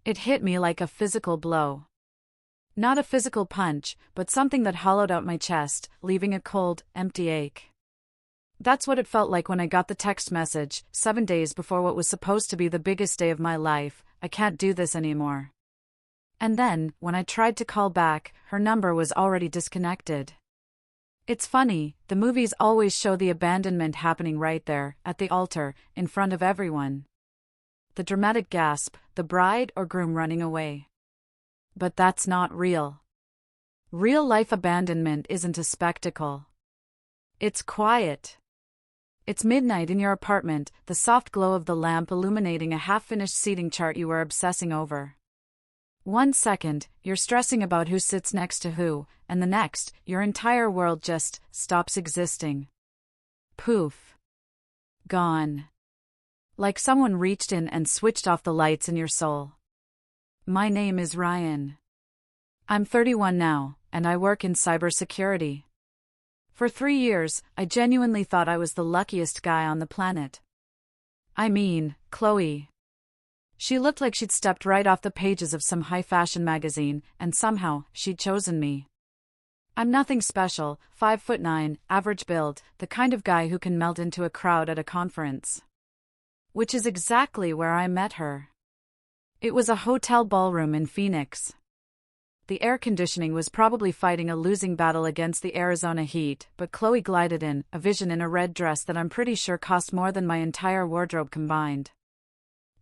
It hit me like a physical blow. Not a physical punch, but something that hollowed out my chest, leaving a cold, empty ache. That's what it felt like when I got the text message, 7 days before what was supposed to be the biggest day of my life. I can't do this anymore. And then, when I tried to call back, her number was already disconnected. It's funny, the movies always show the abandonment happening right there, at the altar, in front of everyone. The dramatic gasp, the bride or groom running away. But that's not real. Real-life abandonment isn't a spectacle. It's quiet. It's midnight in your apartment, the soft glow of the lamp illuminating a half-finished seating chart you were obsessing over. 1 second, you're stressing about who sits next to who, and the next, your entire world just stops existing. Poof. Gone. Like someone reached in and switched off the lights in your soul. My name is Ryan. I'm 31 now, and I work in cybersecurity. For 3 years, I genuinely thought I was the luckiest guy on the planet. I mean, Chloe. She looked like she'd stepped right off the pages of some high-fashion magazine, and somehow, she'd chosen me. I'm nothing special, 5'9", average build, the kind of guy who can melt into a crowd at a conference. Which is exactly where I met her. It was a hotel ballroom in Phoenix. The air conditioning was probably fighting a losing battle against the Arizona heat, but Chloe glided in, a vision in a red dress that I'm pretty sure cost more than my entire wardrobe combined.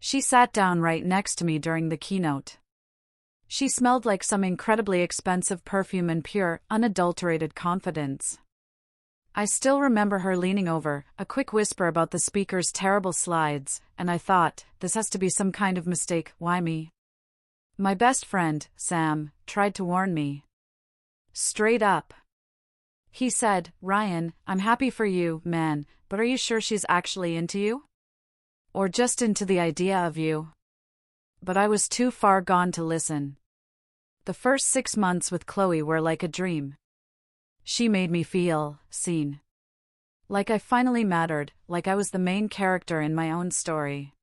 She sat down right next to me during the keynote. She smelled like some incredibly expensive perfume and pure, unadulterated confidence. I still remember her leaning over, a quick whisper about the speaker's terrible slides, and I thought, this has to be some kind of mistake, why me? My best friend, Sam, tried to warn me. Straight up. He said, Ryan, I'm happy for you, man, but are you sure she's actually into you? Or just into the idea of you? But I was too far gone to listen. The first 6 months with Chloe were like a dream. She made me feel seen. Like I finally mattered, like I was the main character in my own story.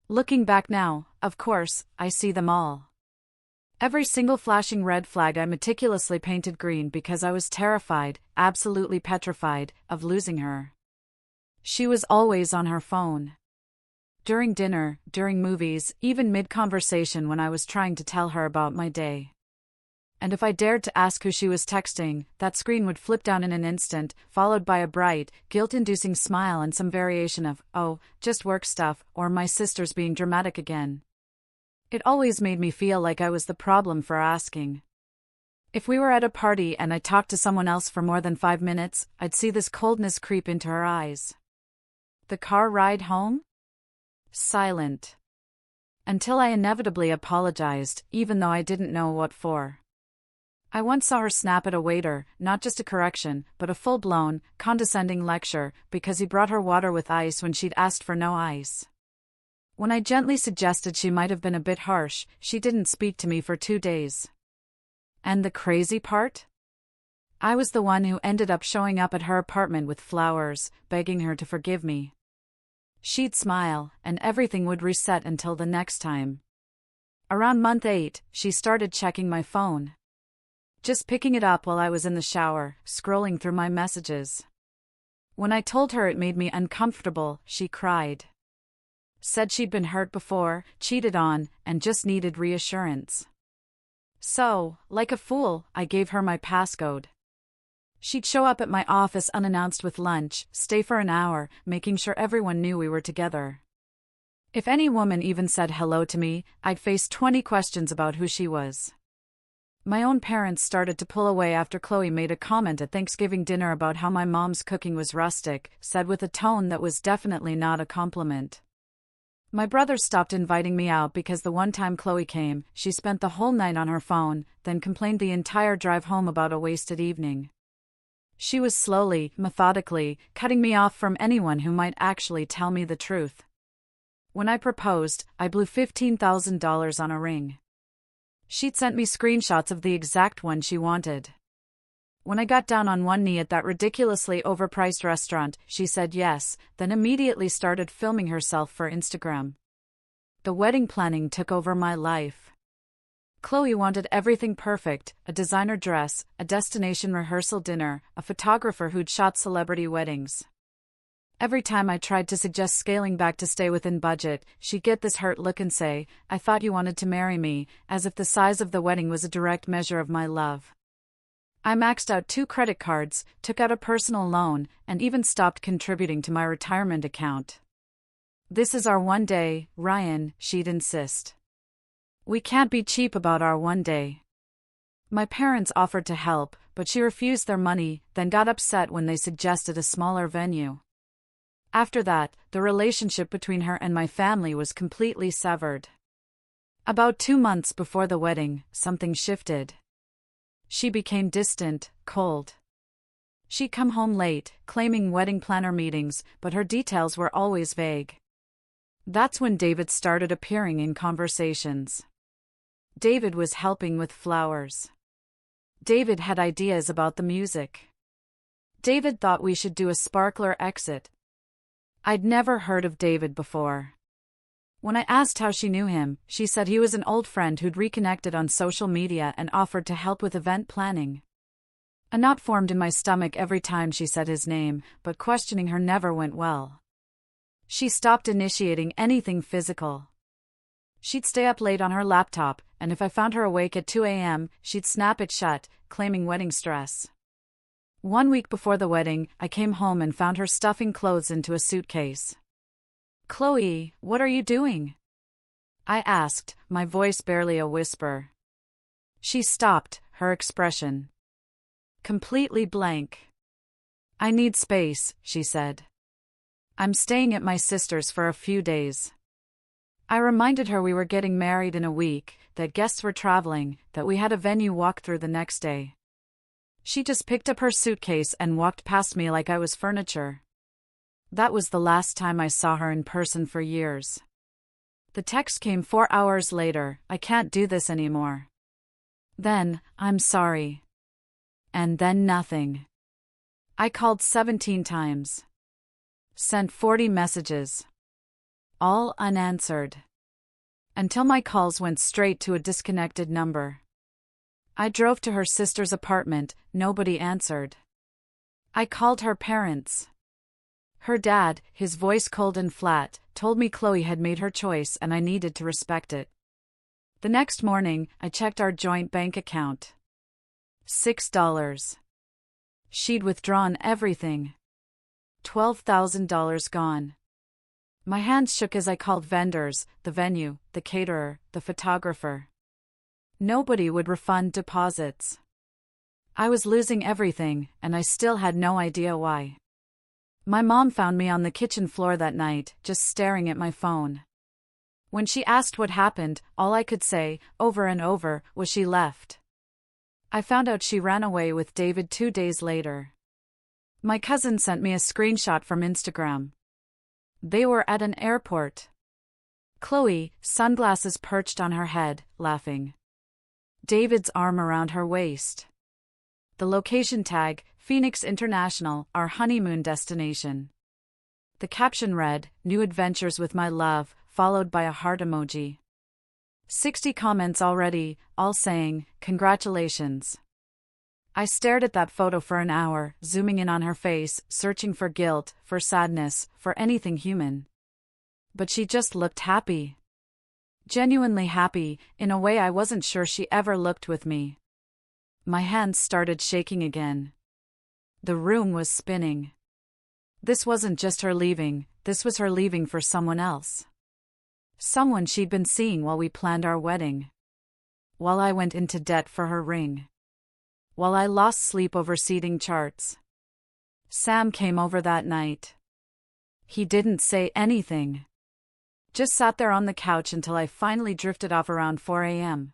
Looking back now, of course, I see them all. Every single flashing red flag I meticulously painted green because I was terrified, absolutely petrified, of losing her. She was always on her phone. During dinner, during movies, even mid-conversation when I was trying to tell her about my day. And if I dared to ask who she was texting, that screen would flip down in an instant, followed by a bright, guilt-inducing smile and some variation of, oh, just work stuff, or my sister's being dramatic again. It always made me feel like I was the problem for asking. If we were at a party and I talked to someone else for more than 5 minutes, I'd see this coldness creep into her eyes. The car ride home? Silent. Until I inevitably apologized, even though I didn't know what for. I once saw her snap at a waiter, not just a correction, but a full-blown, condescending lecture, because he brought her water with ice when she'd asked for no ice. When I gently suggested she might have been a bit harsh, she didn't speak to me for 2 days. And the crazy part? I was the one who ended up showing up at her apartment with flowers, begging her to forgive me. She'd smile, and everything would reset until the next time. Around month 8, she started checking my phone. Just picking it up while I was in the shower, scrolling through my messages. When I told her it made me uncomfortable, she cried. Said she'd been hurt before, cheated on, and just needed reassurance. So, like a fool, I gave her my passcode. She'd show up at my office unannounced with lunch, stay for an hour, making sure everyone knew we were together. If any woman even said hello to me, I'd face 20 questions about who she was. My own parents started to pull away after Chloe made a comment at Thanksgiving dinner about how my mom's cooking was rustic, said with a tone that was definitely not a compliment. My brother stopped inviting me out because the one time Chloe came, she spent the whole night on her phone, then complained the entire drive home about a wasted evening. She was slowly, methodically, cutting me off from anyone who might actually tell me the truth. When I proposed, I blew $15,000 on a ring. She'd sent me screenshots of the exact one she wanted. When I got down on one knee at that ridiculously overpriced restaurant, she said yes, then immediately started filming herself for Instagram. The wedding planning took over my life. Chloe wanted everything perfect: a designer dress, a destination rehearsal dinner, a photographer who'd shot celebrity weddings. Every time I tried to suggest scaling back to stay within budget, she'd get this hurt look and say, "I thought you wanted to marry me," as if the size of the wedding was a direct measure of my love. I maxed out 2 credit cards, took out a personal loan, and even stopped contributing to my retirement account. "This is our one day, Ryan," she'd insist. "We can't be cheap about our one day." My parents offered to help, but she refused their money, then got upset when they suggested a smaller venue. After that, the relationship between her and my family was completely severed. About 2 months before the wedding, something shifted. She became distant, cold. She'd come home late, claiming wedding planner meetings, but her details were always vague. That's when David started appearing in conversations. David was helping with flowers. David had ideas about the music. David thought we should do a sparkler exit. I'd never heard of David before. When I asked how she knew him, she said he was an old friend who'd reconnected on social media and offered to help with event planning. A knot formed in my stomach every time she said his name, but questioning her never went well. She stopped initiating anything physical. She'd stay up late on her laptop, and if I found her awake at 2 a.m., she'd snap it shut, claiming wedding stress. 1 week before the wedding, I came home and found her stuffing clothes into a suitcase. "Chloe, what are you doing?" I asked, my voice barely a whisper. She stopped, her expression completely blank. "I need space," she said. "I'm staying at my sister's for a few days." I reminded her we were getting married in a week, that guests were traveling, that we had a venue walkthrough the next day. She just picked up her suitcase and walked past me like I was furniture. That was the last time I saw her in person for years. The text came 4 hours later: "I can't do this anymore." Then, "I'm sorry." And then nothing. I called 17 times. Sent 40 messages. All unanswered. Until my calls went straight to a disconnected number. I drove to her sister's apartment, nobody answered. I called her parents. Her dad, his voice cold and flat, told me Chloe had made her choice and I needed to respect it. The next morning, I checked our joint bank account. $6. She'd withdrawn everything. $12,000 gone. My hands shook as I called vendors, the venue, the caterer, the photographer. Nobody would refund deposits. I was losing everything, and I still had no idea why. My mom found me on the kitchen floor that night, just staring at my phone. When she asked what happened, all I could say, over and over, was she left. I found out she ran away with David 2 days later. My cousin sent me a screenshot from Instagram. They were at an airport. Chloe, sunglasses perched on her head, laughing. David's arm around her waist. The location tag, Phoenix International, our honeymoon destination. The caption read, "New adventures with my love," followed by a heart emoji. 60 comments already, all saying, "Congratulations." I stared at that photo for an hour, zooming in on her face, searching for guilt, for sadness, for anything human. But she just looked happy. Genuinely happy, in a way I wasn't sure she ever looked with me. My hands started shaking again. The room was spinning. This wasn't just her leaving, this was her leaving for someone else. Someone she'd been seeing while we planned our wedding. While I went into debt for her ring. While I lost sleep over seating charts. Sam came over that night. He didn't say anything. Just sat there on the couch until I finally drifted off around 4 a.m.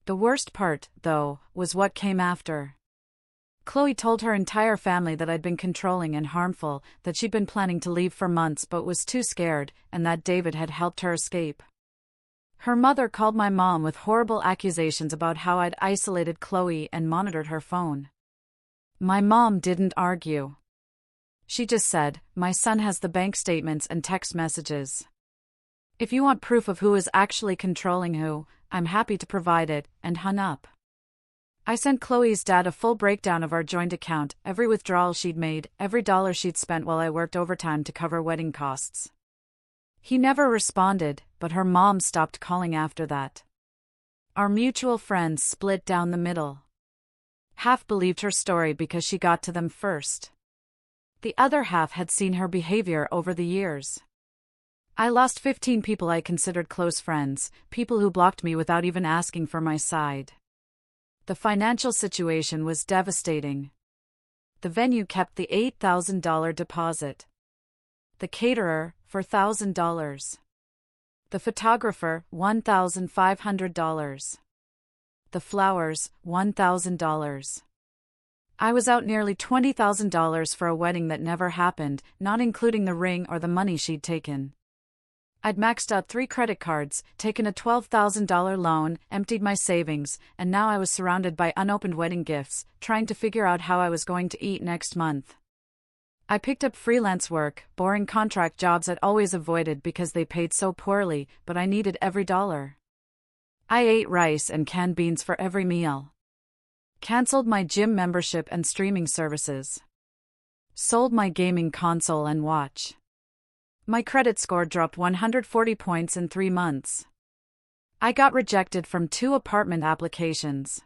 The worst part, though, was what came after. Chloe told her entire family that I'd been controlling and harmful, that she'd been planning to leave for months but was too scared, and that David had helped her escape. Her mother called my mom with horrible accusations about how I'd isolated Chloe and monitored her phone. My mom didn't argue. She just said, "My son has the bank statements and text messages." If you want proof of who is actually controlling who, I'm happy to provide it," and hung up. I sent Chloe's dad a full breakdown of our joint account, every withdrawal she'd made, every dollar she'd spent while I worked overtime to cover wedding costs. He never responded, but her mom stopped calling after that. Our mutual friends split down the middle. Half believed her story because she got to them first. The other half had seen her behavior over the years. I lost 15 people I considered close friends, people who blocked me without even asking for my side. The financial situation was devastating. The venue kept the $8,000 deposit. The caterer, $4,000. The photographer, $1,500. The flowers, $1,000. I was out nearly $20,000 for a wedding that never happened, not including the ring or the money she'd taken. I'd maxed out 3 credit cards, taken a $12,000 loan, emptied my savings, and now I was surrounded by unopened wedding gifts, trying to figure out how I was going to eat next month. I picked up freelance work, boring contract jobs I'd always avoided because they paid so poorly, but I needed every dollar. I ate rice and canned beans for every meal. Cancelled my gym membership and streaming services. Sold my gaming console and watch. My credit score dropped 140 points in 3 months. I got rejected from 2 apartment applications.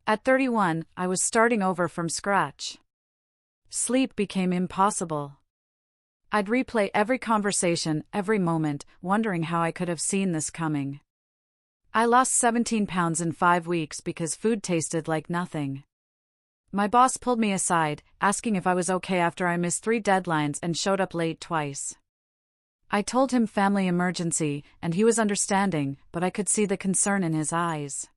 At 31, I was starting over from scratch. Sleep became impossible. I'd replay every conversation, every moment, wondering how I could have seen this coming. I lost 17 pounds in 5 weeks because food tasted like nothing. My boss pulled me aside, asking if I was okay after I missed 3 deadlines and showed up late twice. I told him family emergency, and he was understanding, but I could see the concern in his eyes.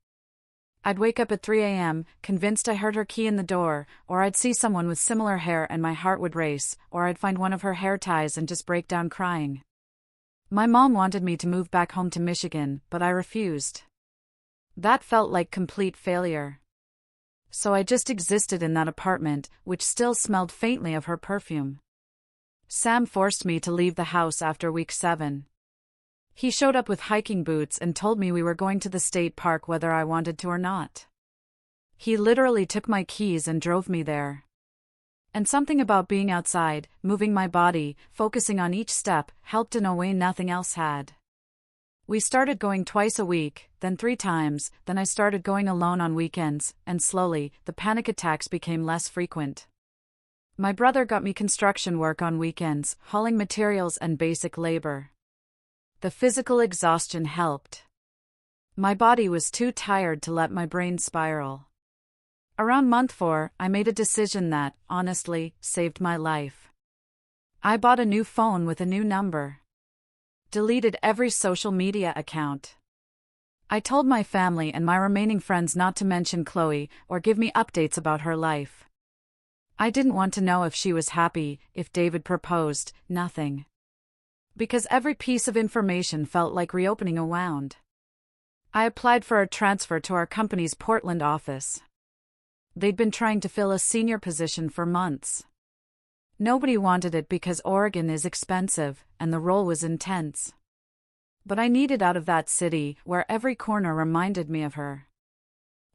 I'd wake up at 3 a.m., convinced I heard her key in the door, or I'd see someone with similar hair and my heart would race, or I'd find one of her hair ties and just break down crying. My mom wanted me to move back home to Michigan, but I refused. That felt like complete failure. So I just existed in that apartment, which still smelled faintly of her perfume. Sam forced me to leave the house after week 7. He showed up with hiking boots and told me we were going to the state park whether I wanted to or not. He literally took my keys and drove me there. And something about being outside, moving my body, focusing on each step, helped in a way nothing else had. We started going twice a week, then 3 times, then I started going alone on weekends, and slowly, the panic attacks became less frequent. My brother got me construction work on weekends, hauling materials and basic labor. The physical exhaustion helped. My body was too tired to let my brain spiral. Around month 4, I made a decision that, honestly, saved my life. I bought a new phone with a new number. Deleted every social media account. I told my family and my remaining friends not to mention Chloe or give me updates about her life. I didn't want to know if she was happy, if David proposed, nothing. Because every piece of information felt like reopening a wound. I applied for a transfer to our company's Portland office. They'd been trying to fill a senior position for months. Nobody wanted it because Oregon is expensive, and the role was intense. But I needed out of that city, where every corner reminded me of her.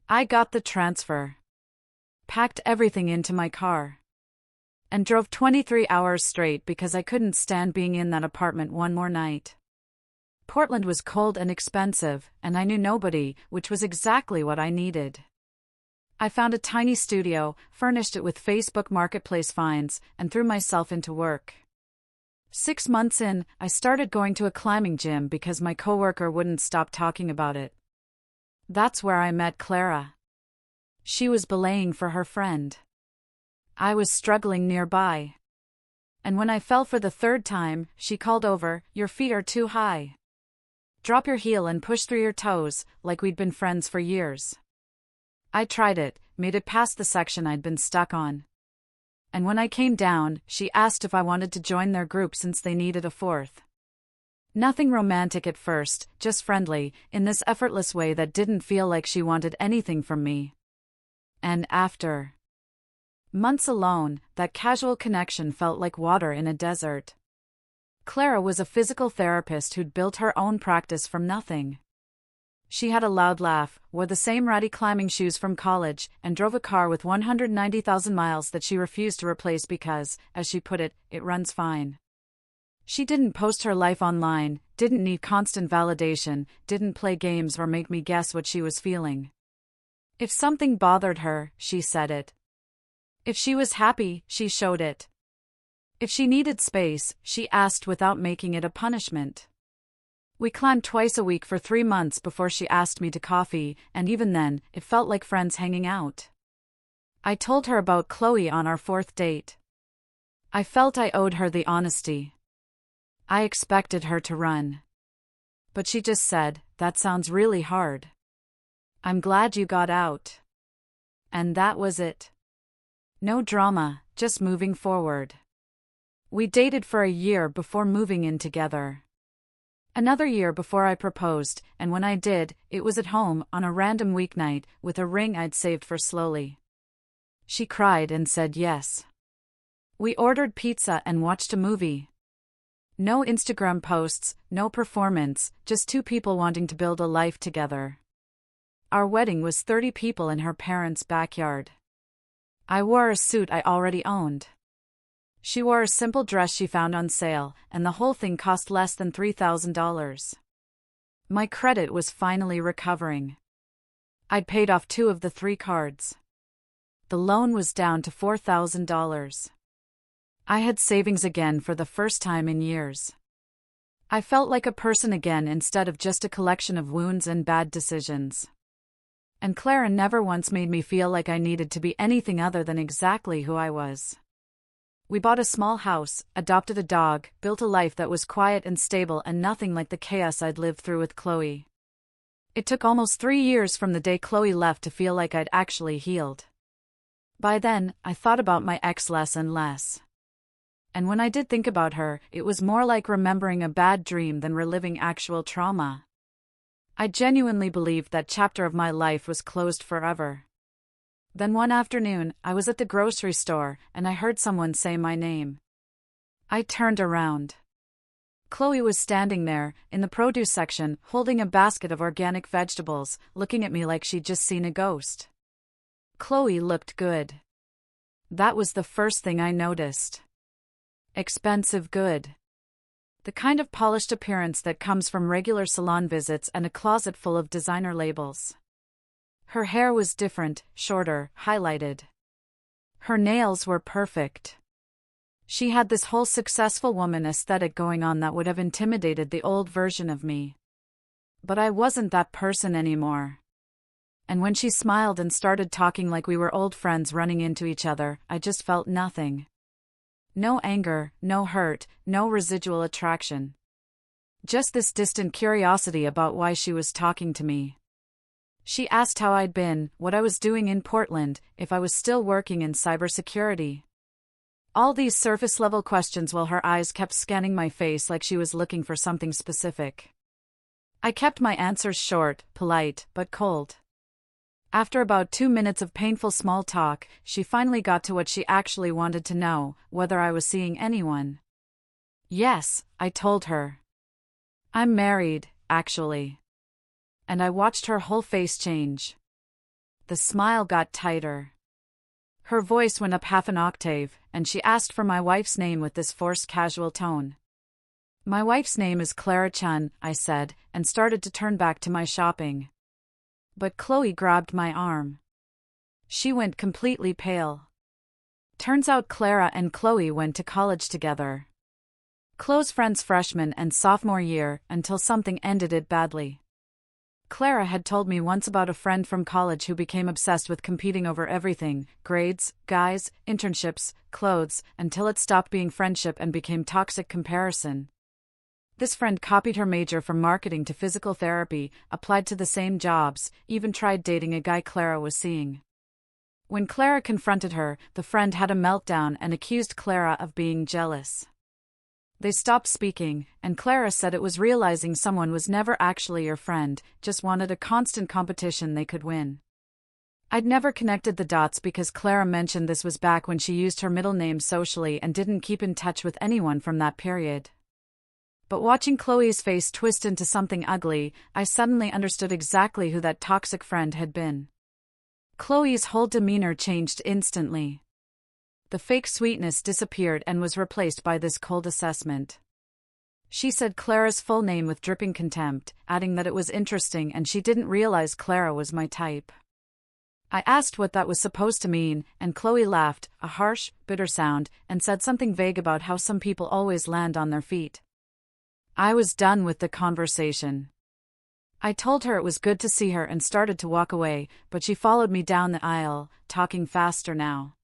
I got the transfer. Packed everything into my car. And drove 23 hours straight because I couldn't stand being in that apartment one more night. Portland was cold and expensive, and I knew nobody, which was exactly what I needed. I found a tiny studio, furnished it with Facebook Marketplace finds, and threw myself into work. 6 months in, I started going to a climbing gym because my coworker wouldn't stop talking about it. That's where I met Clara. She was belaying for her friend. I was struggling nearby. And when I fell for the 3rd time, she called over, "Your feet are too high. Drop your heel and push through your toes," like we'd been friends for years. I tried it, made it past the section I'd been stuck on. And when I came down, she asked if I wanted to join their group since they needed a 4th. Nothing romantic at first, just friendly, in this effortless way that didn't feel like she wanted anything from me. And after months alone, that casual connection felt like water in a desert. Clara was a physical therapist who'd built her own practice from nothing. She had a loud laugh, wore the same ratty climbing shoes from college, and drove a car with 190,000 miles that she refused to replace because, as she put it, it runs fine. She didn't post her life online, didn't need constant validation, didn't play games or make me guess what she was feeling. If something bothered her, she said it. If she was happy, she showed it. If she needed space, she asked without making it a punishment. We climbed twice a week for 3 months before she asked me to coffee, and even then, it felt like friends hanging out. I told her about Chloe on our 4th date. I felt I owed her the honesty. I expected her to run. But she just said, "That sounds really hard. I'm glad you got out." And that was it. No drama, just moving forward. We dated for a year before moving in together. Another year before I proposed, and when I did, it was at home on a random weeknight with a ring I'd saved for slowly. She cried and said yes. We ordered pizza and watched a movie. No Instagram posts, no performance, just 2 people wanting to build a life together. Our wedding was 30 people in her parents' backyard. I wore a suit I already owned. She wore a simple dress she found on sale, and the whole thing cost less than $3,000. My credit was finally recovering. I'd paid off 2 of the 3 cards. The loan was down to $4,000. I had savings again for the first time in years. I felt like a person again instead of just a collection of wounds and bad decisions. And Clara never once made me feel like I needed to be anything other than exactly who I was. We bought a small house, adopted a dog, built a life that was quiet and stable and nothing like the chaos I'd lived through with Chloe. It took almost 3 years from the day Chloe left to feel like I'd actually healed. By then, I thought about my ex less and less. And when I did think about her, it was more like remembering a bad dream than reliving actual trauma. I genuinely believed that chapter of my life was closed forever. Then one afternoon, I was at the grocery store, and I heard someone say my name. I turned around. Chloe was standing there, in the produce section, holding a basket of organic vegetables, looking at me like she'd just seen a ghost. Chloe looked good. That was the first thing I noticed. Expensive good. The kind of polished appearance that comes from regular salon visits and a closet full of designer labels. Her hair was different, shorter, highlighted. Her nails were perfect. She had this whole successful woman aesthetic going on that would have intimidated the old version of me. But I wasn't that person anymore. And when she smiled and started talking like we were old friends running into each other, I just felt nothing. No anger, no hurt, no residual attraction. Just this distant curiosity about why she was talking to me. She asked how I'd been, what I was doing in Portland, if I was still working in cybersecurity. All these surface-level questions while her eyes kept scanning my face like she was looking for something specific. I kept my answers short, polite, but cold. After about 2 minutes of painful small talk, she finally got to what she actually wanted to know, whether I was seeing anyone. Yes, I told her. I'm married, actually. And I watched her whole face change. The smile got tighter. Her voice went up half an octave, and she asked for my wife's name with this forced casual tone. My wife's name is Clara Chun, I said, and started to turn back to my shopping. But Chloe grabbed my arm. She went completely pale. Turns out Clara and Chloe went to college together. Close friends freshman and sophomore year until something ended it badly. Clara had told me once about a friend from college who became obsessed with competing over everything, grades, guys, internships, clothes, until it stopped being friendship and became toxic comparison. This friend copied her major from marketing to physical therapy, applied to the same jobs, even tried dating a guy Clara was seeing. When Clara confronted her, the friend had a meltdown and accused Clara of being jealous. They stopped speaking, and Clara said it was realizing someone was never actually your friend, just wanted a constant competition they could win. I'd never connected the dots because Clara mentioned this was back when she used her middle name socially and didn't keep in touch with anyone from that period. But watching Chloe's face twist into something ugly, I suddenly understood exactly who that toxic friend had been. Chloe's whole demeanor changed instantly. The fake sweetness disappeared and was replaced by this cold assessment. She said Clara's full name with dripping contempt, adding that it was interesting and she didn't realize Clara was my type. I asked what that was supposed to mean, and Chloe laughed, a harsh, bitter sound, and said something vague about how some people always land on their feet. I was done with the conversation. I told her it was good to see her and started to walk away, but she followed me down the aisle, talking faster now.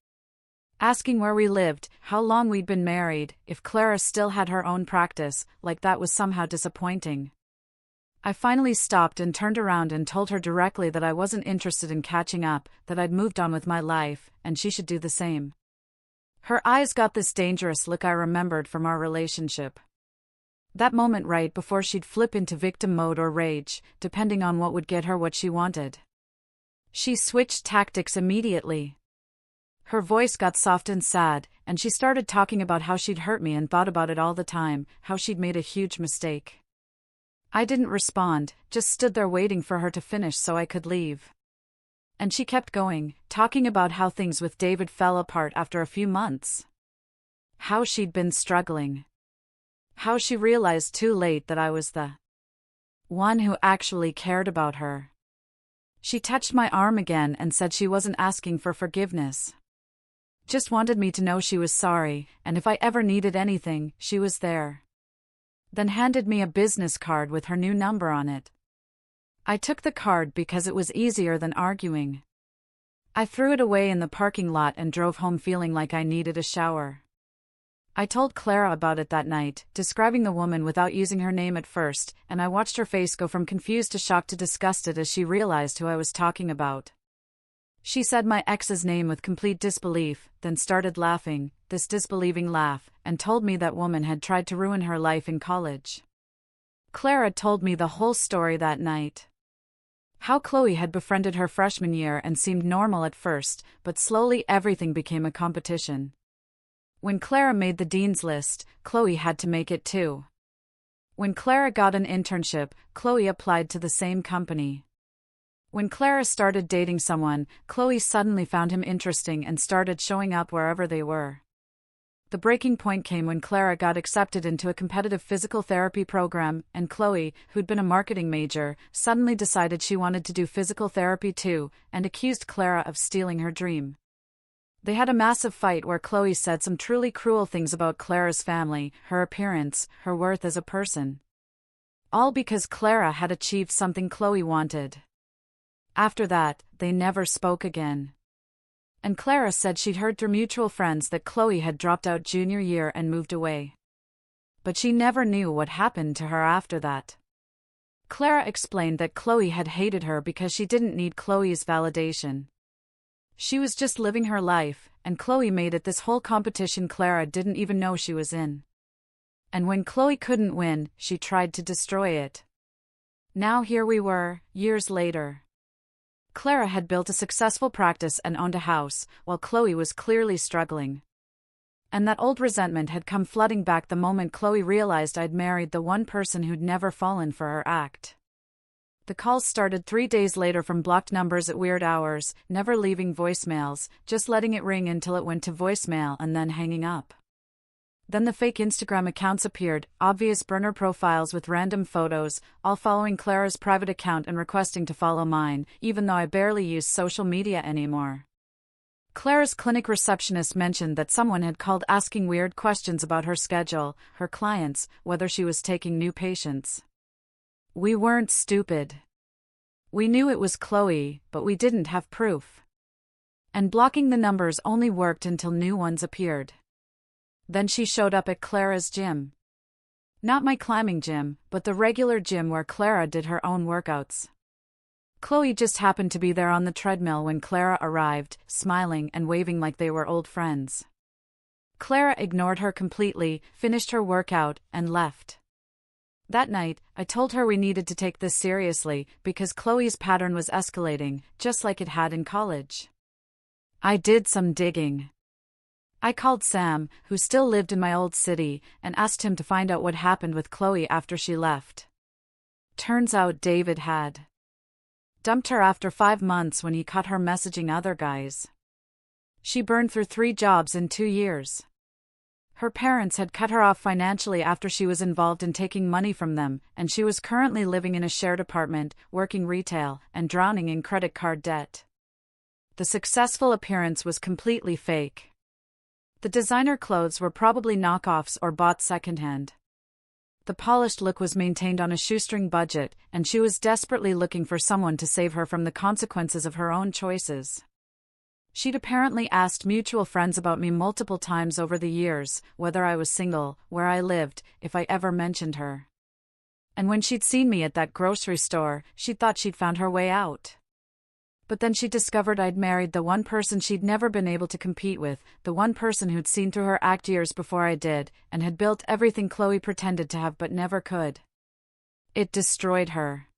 Asking where we lived, how long we'd been married, if Clara still had her own practice, like that was somehow disappointing. I finally stopped and turned around and told her directly that I wasn't interested in catching up, that I'd moved on with my life, and she should do the same. Her eyes got this dangerous look I remembered from our relationship. That moment right before she'd flip into victim mode or rage, depending on what would get her what she wanted. She switched tactics immediately. Her voice got soft and sad, and she started talking about how she'd hurt me and thought about it all the time, how she'd made a huge mistake. I didn't respond, just stood there waiting for her to finish so I could leave. And she kept going, talking about how things with David fell apart after a few months. How she'd been struggling. How she realized too late that I was the one who actually cared about her. She touched my arm again and said she wasn't asking for forgiveness. Just wanted me to know she was sorry, and if I ever needed anything, she was there. Then handed me a business card with her new number on it. I took the card because it was easier than arguing. I threw it away in the parking lot and drove home feeling like I needed a shower. I told Clara about it that night, describing the woman without using her name at first, and I watched her face go from confused to shocked to disgusted as she realized who I was talking about. She said my ex's name with complete disbelief, then started laughing, this disbelieving laugh, and told me that woman had tried to ruin her life in college. Clara told me the whole story that night. How Chloe had befriended her freshman year and seemed normal at first, but slowly everything became a competition. When Clara made the dean's list, Chloe had to make it too. When Clara got an internship, Chloe applied to the same company. When Clara started dating someone, Chloe suddenly found him interesting and started showing up wherever they were. The breaking point came when Clara got accepted into a competitive physical therapy program, and Chloe, who'd been a marketing major, suddenly decided she wanted to do physical therapy too, and accused Clara of stealing her dream. They had a massive fight where Chloe said some truly cruel things about Clara's family, her appearance, her worth as a person. All because Clara had achieved something Chloe wanted. After that, they never spoke again. And Clara said she'd heard through mutual friends that Chloe had dropped out junior year and moved away. But she never knew what happened to her after that. Clara explained that Chloe had hated her because she didn't need Chloe's validation. She was just living her life, and Chloe made it this whole competition Clara didn't even know she was in. And when Chloe couldn't win, she tried to destroy it. Now here we were, years later. Clara had built a successful practice and owned a house, while Chloe was clearly struggling. And that old resentment had come flooding back the moment Chloe realized I'd married the one person who'd never fallen for her act. The calls started 3 days later from blocked numbers at weird hours, never leaving voicemails, just letting it ring until it went to voicemail and then hanging up. Then the fake Instagram accounts appeared, obvious burner profiles with random photos, all following Clara's private account and requesting to follow mine, even though I barely use social media anymore. Clara's clinic receptionist mentioned that someone had called asking weird questions about her schedule, her clients, whether she was taking new patients. We weren't stupid. We knew it was Chloe, but we didn't have proof. And blocking the numbers only worked until new ones appeared. Then she showed up at Clara's gym. Not my climbing gym, but the regular gym where Clara did her own workouts. Chloe just happened to be there on the treadmill when Clara arrived, smiling and waving like they were old friends. Clara ignored her completely, finished her workout, and left. That night, I told her we needed to take this seriously, because Chloe's pattern was escalating, just like it had in college. I did some digging. I called Sam, who still lived in my old city, and asked him to find out what happened with Chloe after she left. Turns out David had dumped her after 5 months when he caught her messaging other guys. She burned through 3 jobs in 2 years. Her parents had cut her off financially after she was involved in taking money from them, and she was currently living in a shared apartment, working retail, and drowning in credit card debt. The successful appearance was completely fake. The designer clothes were probably knockoffs or bought secondhand. The polished look was maintained on a shoestring budget, and she was desperately looking for someone to save her from the consequences of her own choices. She'd apparently asked mutual friends about me multiple times over the years, whether I was single, where I lived, if I ever mentioned her. And when she'd seen me at that grocery store, she'd thought she'd found her way out. But then she discovered I'd married the one person she'd never been able to compete with, the one person who'd seen through her act years before I did, and had built everything Chloe pretended to have but never could. It destroyed her.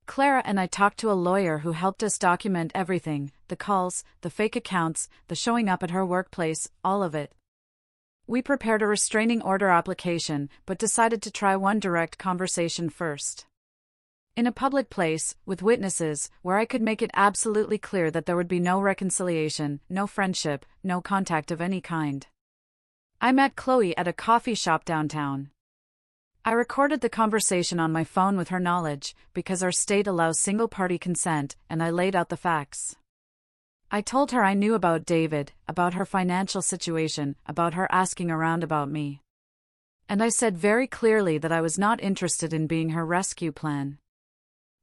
Clara and I talked to a lawyer who helped us document everything, the calls, the fake accounts, the showing up at her workplace, all of it. We prepared a restraining order application, but decided to try one direct conversation first. In a public place, with witnesses, where I could make it absolutely clear that there would be no reconciliation, no friendship, no contact of any kind. I met Chloe at a coffee shop downtown. I recorded the conversation on my phone with her knowledge, because our state allows single-party consent, and I laid out the facts. I told her I knew about David, about her financial situation, about her asking around about me. And I said very clearly that I was not interested in being her rescue plan.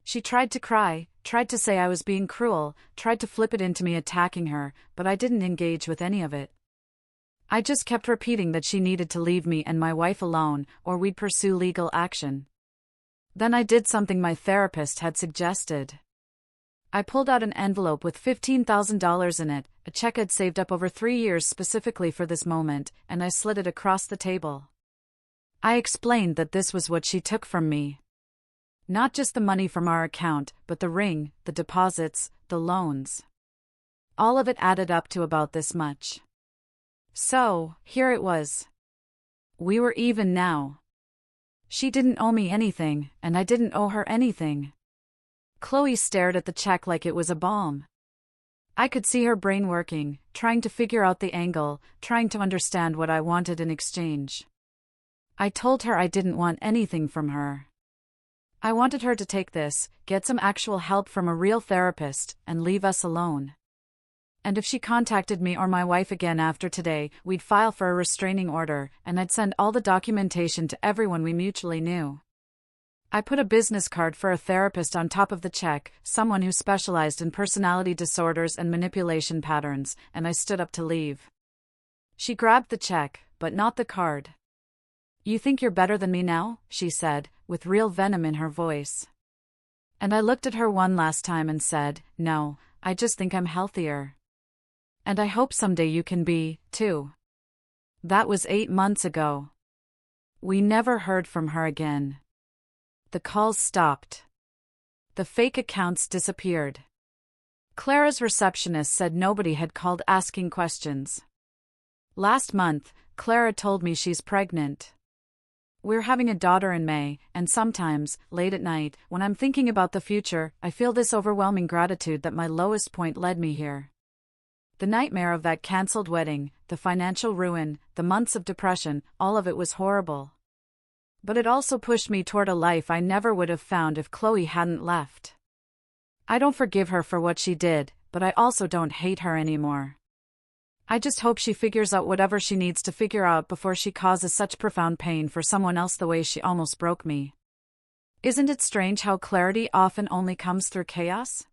She tried to cry, tried to say I was being cruel, tried to flip it into me attacking her, but I didn't engage with any of it. I just kept repeating that she needed to leave me and my wife alone, or we'd pursue legal action. Then I did something my therapist had suggested. I pulled out an envelope with $15,000 in it, a check I'd saved up over 3 years specifically for this moment, and I slid it across the table. I explained that this was what she took from me. Not just the money from our account, but the ring, the deposits, the loans. All of it added up to about this much. So, here it was. We were even now. She didn't owe me anything, and I didn't owe her anything. Chloe stared at the check like it was a bomb. I could see her brain working, trying to figure out the angle, trying to understand what I wanted in exchange. I told her I didn't want anything from her. I wanted her to take this, get some actual help from a real therapist, and leave us alone. And if she contacted me or my wife again after today, we'd file for a restraining order, and I'd send all the documentation to everyone we mutually knew. I put a business card for a therapist on top of the check, someone who specialized in personality disorders and manipulation patterns, and I stood up to leave. She grabbed the check, but not the card. "You think you're better than me now?" she said, with real venom in her voice. And I looked at her one last time and said, "No, I just think I'm healthier. And I hope someday you can be, too." That was 8 months ago. We never heard from her again. The calls stopped. The fake accounts disappeared. Clara's receptionist said nobody had called asking questions. Last month, Clara told me she's pregnant. We're having a daughter in May, and sometimes, late at night, when I'm thinking about the future, I feel this overwhelming gratitude that my lowest point led me here. The nightmare of that cancelled wedding, the financial ruin, the months of depression, all of it was horrible. But it also pushed me toward a life I never would have found if Chloe hadn't left. I don't forgive her for what she did, but I also don't hate her anymore. I just hope she figures out whatever she needs to figure out before she causes such profound pain for someone else the way she almost broke me. Isn't it strange how clarity often only comes through chaos?